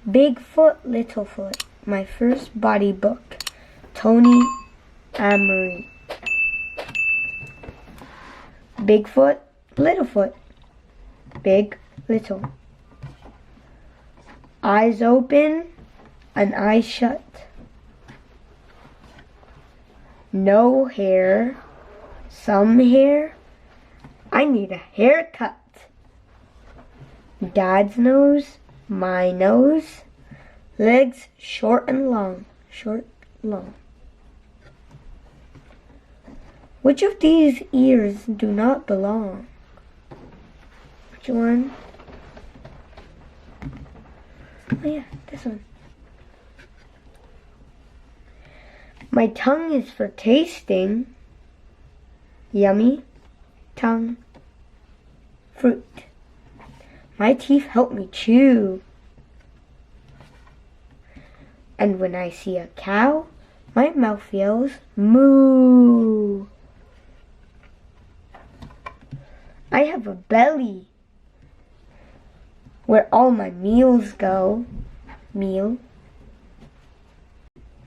Bigfoot, Littlefoot, my first body book. Tony Amory. Bigfoot, Littlefoot. Big, little. Eyes open and eyes shut. No hair, some hair. I need a haircut. Dad's nose, my nose. Legs short and long, short, long. Which of these ears do not belong? Which one? Oh yeah, this one. My tongue is for tasting. Yummy. Tongue. Fruit. My teeth help me chew. And when I see a cow, my mouth yells moo. I have a belly where all my meals go. Meal.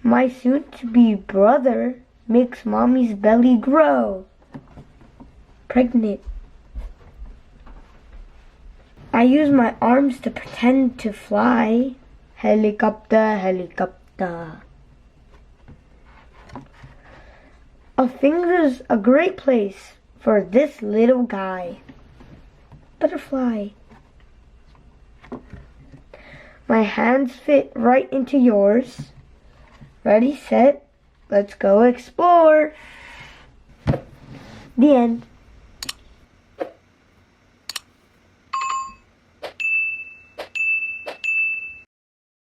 My soon-to-be brother makes mommy's belly grow. Pregnant. I use my arms to pretend to fly. Helicopter, helicopter. A finger's a great place for this little guy. Butterfly. My hands fit right into yours. Ready, set, let's go explore. The end.